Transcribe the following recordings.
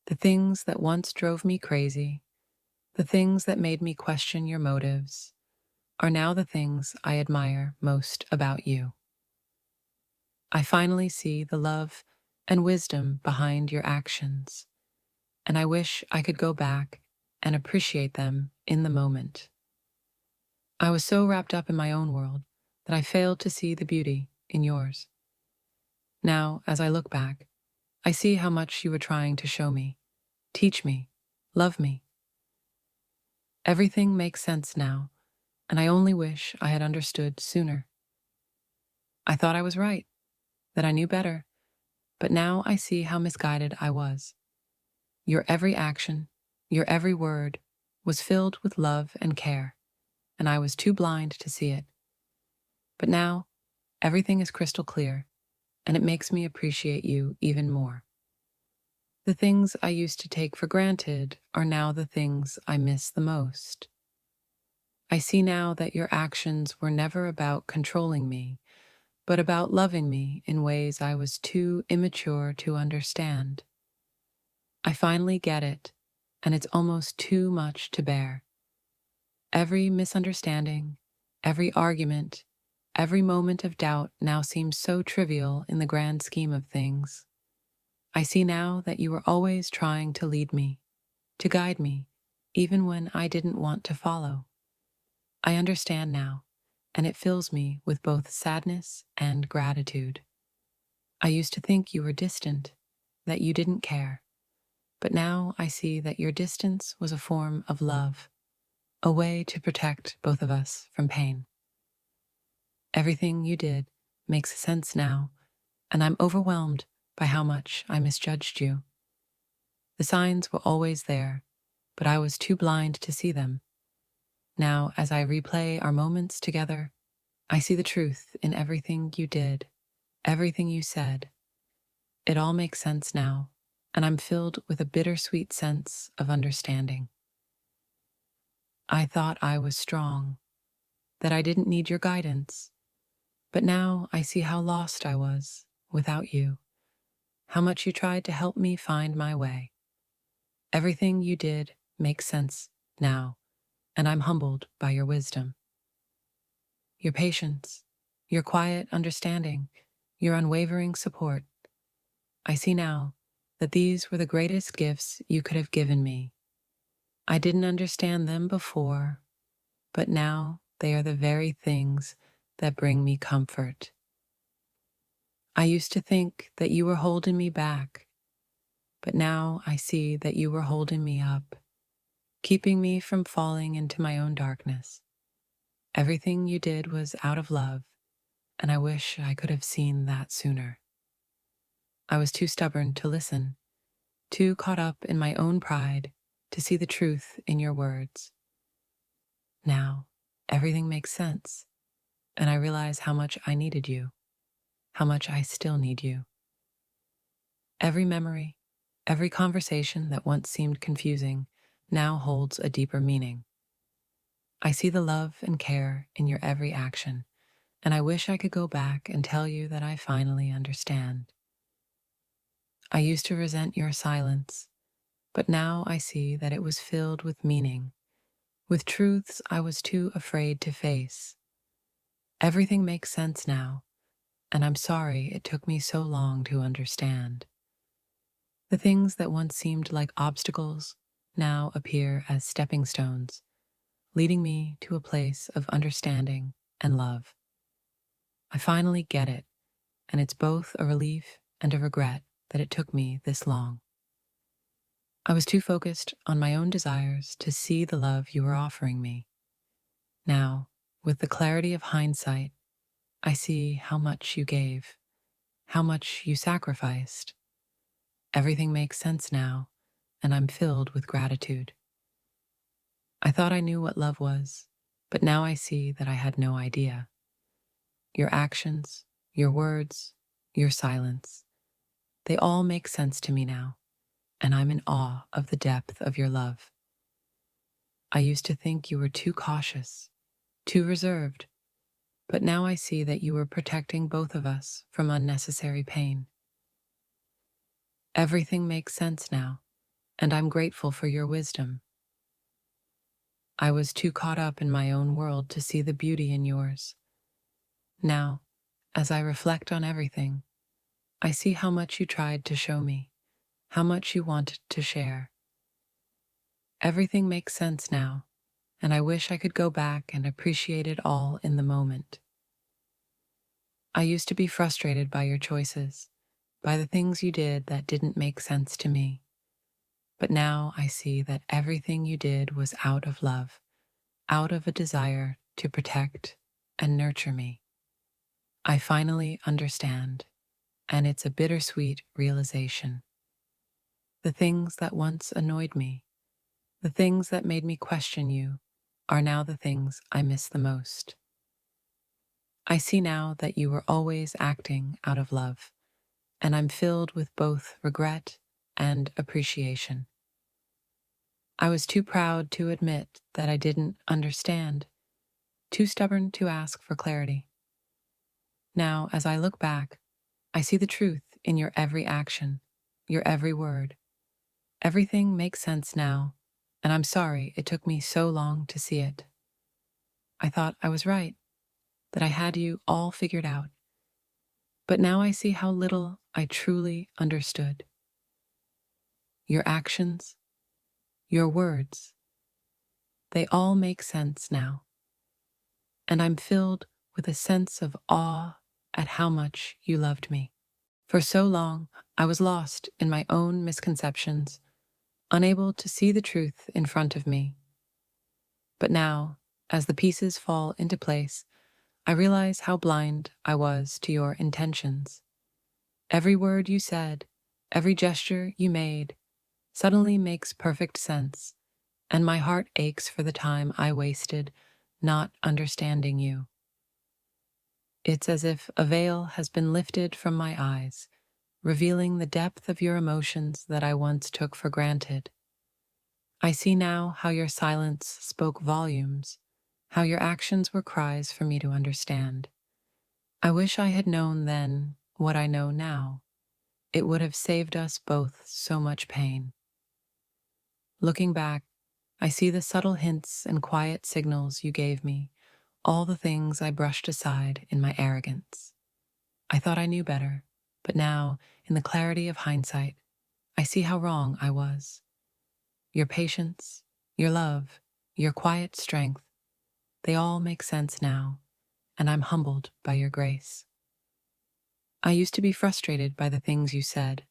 The things that once drove me crazy, the things that made me question your motives, are now the things I admire most about you. I finally see the love and wisdom behind your actions, and I wish I could go back and appreciate them in the moment. I was so wrapped up in my own world that I failed to see the beauty in yours. Now, as I look back, I see how much you were trying to show me, teach me, love me. Everything makes sense now, and I only wish I had understood sooner. I thought I was right, that I knew better, but now I see how misguided I was. Your every action, your every word, was filled with love and care, and I was too blind to see it. But now, everything is crystal clear, and it makes me appreciate you even more. The things I used to take for granted are now the things I miss the most. I see now that your actions were never about controlling me, but about loving me in ways I was too immature to understand. I finally get it, and it's almost too much to bear. Every misunderstanding, every argument, every moment of doubt now seems so trivial in the grand scheme of things. I see now that you were always trying to lead me, to guide me, even when I didn't want to follow. I understand now, and it fills me with both sadness and gratitude. I used to think you were distant, that you didn't care, but now I see that your distance was a form of love, a way to protect both of us from pain. Everything you did makes sense now, and I'm overwhelmed by how much I misjudged you. The signs were always there, but I was too blind to see them. Now, as I replay our moments together, I see the truth in everything you did, everything you said. It all makes sense now, and I'm filled with a bittersweet sense of understanding. I thought I was strong, that I didn't need your guidance, but now I see how lost I was without you, how much you tried to help me find my way. Everything you did makes sense now, and I'm humbled by your wisdom. Your patience, your quiet understanding, your unwavering support. I see now that these were the greatest gifts you could have given me. I didn't understand them before, but now they are the very things that bring me comfort. I used to think that you were holding me back, but now I see that you were holding me up, keeping me from falling into my own darkness. Everything you did was out of love, and I wish I could have seen that sooner. I was too stubborn to listen, too caught up in my own pride to see the truth in your words. Now, everything makes sense, and I realize how much I needed you, how much I still need you. Every memory, every conversation that once seemed confusing now holds a deeper meaning. I see the love and care in your every action, and I wish I could go back and tell you that I finally understand. I used to resent your silence, but now I see that it was filled with meaning, with truths I was too afraid to face. Everything makes sense now, and I'm sorry it took me so long to understand. The things that once seemed like obstacles now appear as stepping stones, leading me to a place of understanding and love. I finally get it, and it's both a relief and a regret that it took me this long. I was too focused on my own desires to see the love you were offering me. Now, with the clarity of hindsight, I see how much you gave, how much you sacrificed. Everything makes sense now, and I'm filled with gratitude. I thought I knew what love was, but now I see that I had no idea. Your actions, your words, your silence, they all make sense to me now, and I'm in awe of the depth of your love. I used to think you were too cautious, too reserved, but now I see that you were protecting both of us from unnecessary pain. Everything makes sense now, and I'm grateful for your wisdom. I was too caught up in my own world to see the beauty in yours. Now, as I reflect on everything, I see how much you tried to show me, how much you wanted to share. Everything makes sense now, and I wish I could go back and appreciate it all in the moment. I used to be frustrated by your choices, by the things you did that didn't make sense to me. But now I see that everything you did was out of love, out of a desire to protect and nurture me. I finally understand, and it's a bittersweet realization. The things that once annoyed me, the things that made me question you, are now the things I miss the most. I see now that you were always acting out of love, and I'm filled with both regret and appreciation. I was too proud to admit that I didn't understand, too stubborn to ask for clarity. Now, as I look back, I see the truth in your every action, your every word. Everything makes sense now, and I'm sorry it took me so long to see it. I thought I was right, that I had you all figured out. But now I see how little I truly understood. Your actions, your words, they all make sense now. And I'm filled with a sense of awe at how much you loved me. For so long, I was lost in my own misconceptions, unable to see the truth in front of me. But now, as the pieces fall into place, I realize how blind I was to your intentions. Every word you said, every gesture you made, suddenly makes perfect sense, and my heart aches for the time I wasted not understanding you. It's as if a veil has been lifted from my eyes, revealing the depth of your emotions that I once took for granted. I see now how your silence spoke volumes, how your actions were cries for me to understand. I wish I had known then what I know now. It would have saved us both so much pain. Looking back, I see the subtle hints and quiet signals you gave me, all the things I brushed aside in my arrogance. I thought I knew better, but now, in the clarity of hindsight, I see how wrong I was. Your patience, your love, your quiet strength, they all make sense now, and I'm humbled by your grace. I used to be frustrated by the things you said,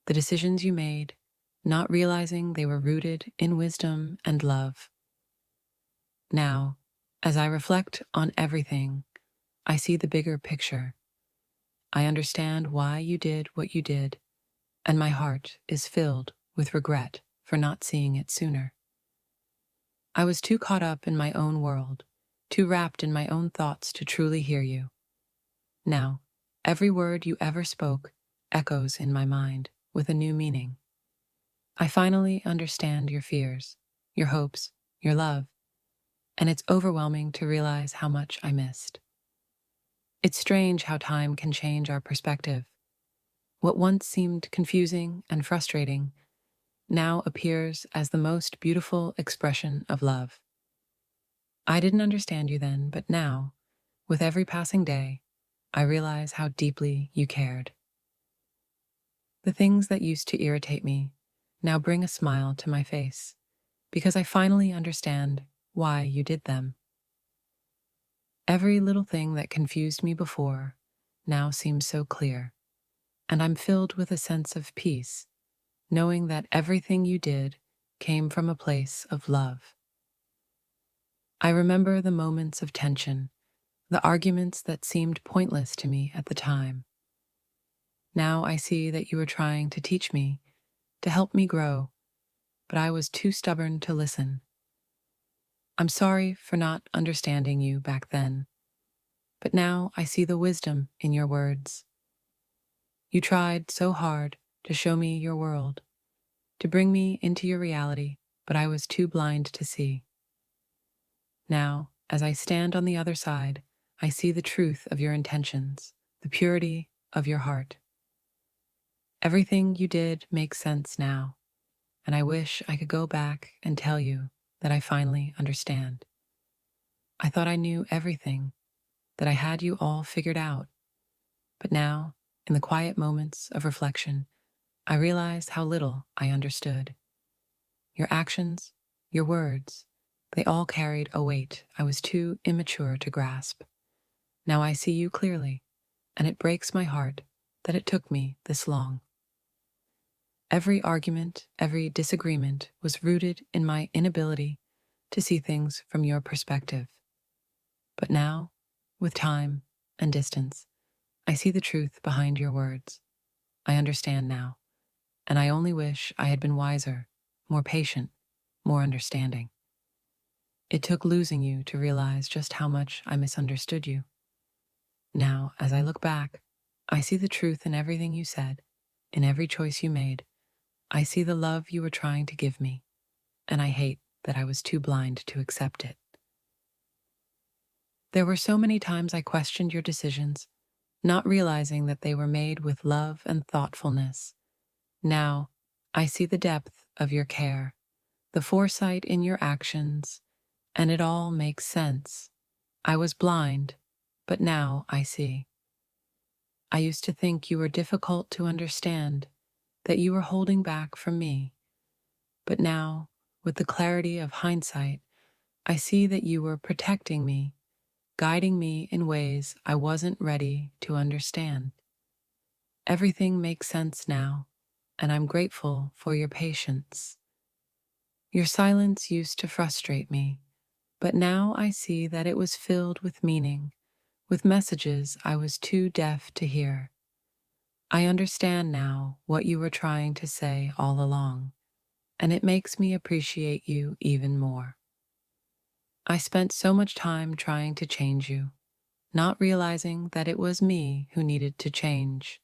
the decisions you made, not realizing they were rooted in wisdom and love. Now, as I reflect on everything, I see the bigger picture. I understand why you did what you did, and my heart is filled with regret for not seeing it sooner. I was too caught up in my own world, too wrapped in my own thoughts to truly hear you. Now, every word you ever spoke echoes in my mind with a new meaning. I finally understand your fears, your hopes, your love, and it's overwhelming to realize how much I missed. It's strange how time can change our perspective. What once seemed confusing and frustrating now appears as the most beautiful expression of love. I didn't understand you then, but now, with every passing day, I realize how deeply you cared. The things that used to irritate me now bring a smile to my face, because I finally understand why you did them. Every little thing that confused me before now seems so clear, and I'm filled with a sense of peace, knowing that everything you did came from a place of love. I remember the moments of tension, the arguments that seemed pointless to me at the time. Now I see that you were trying to teach me, to help me grow, but I was too stubborn to listen. I'm sorry for not understanding you back then, but now I see the wisdom in your words. You tried so hard to show me your world, to bring me into your reality, but I was too blind to see. Now, as I stand on the other side, I see the truth of your intentions, the purity of your heart. Everything you did makes sense now, and I wish I could go back and tell you that I finally understand. I thought I knew everything, that I had you all figured out, but now, in the quiet moments of reflection, I realized how little I understood. Your actions, your words, they all carried a weight I was too immature to grasp. Now I see you clearly, and it breaks my heart that it took me this long. Every argument, every disagreement was rooted in my inability to see things from your perspective. But now, with time and distance, I see the truth behind your words. I understand now, and I only wish I had been wiser, more patient, more understanding. It took losing you to realize just how much I misunderstood you. Now, as I look back, I see the truth in everything you said, in every choice you made. I see the love you were trying to give me, and I hate that I was too blind to accept it. There were so many times I questioned your decisions, not realizing that they were made with love and thoughtfulness. Now, I see the depth of your care, the foresight in your actions, and it all makes sense. I was blind, but now I see. I used to think you were difficult to understand, that you were holding back from me. But now, with the clarity of hindsight, I see that you were protecting me, guiding me in ways I wasn't ready to understand. Everything makes sense now, and I'm grateful for your patience. Your silence used to frustrate me, but now I see that it was filled with meaning, with messages I was too deaf to hear. I understand now what you were trying to say all along, and it makes me appreciate you even more. I spent so much time trying to change you, not realizing that it was me who needed to change.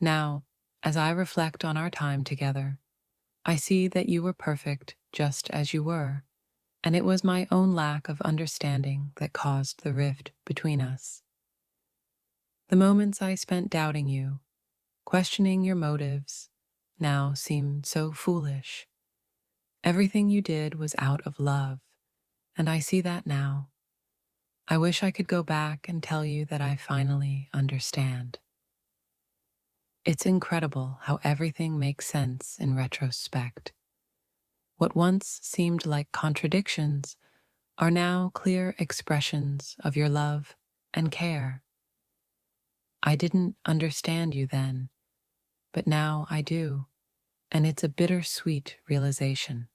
Now, as I reflect on our time together, I see that you were perfect just as you were, and it was my own lack of understanding that caused the rift between us. The moments I spent doubting you, questioning your motives, now seem so foolish. Everything you did was out of love, and I see that now. I wish I could go back and tell you that I finally understand. It's incredible how everything makes sense in retrospect. What once seemed like contradictions are now clear expressions of your love and care. I didn't understand you then, but now I do, and it's a bittersweet realization.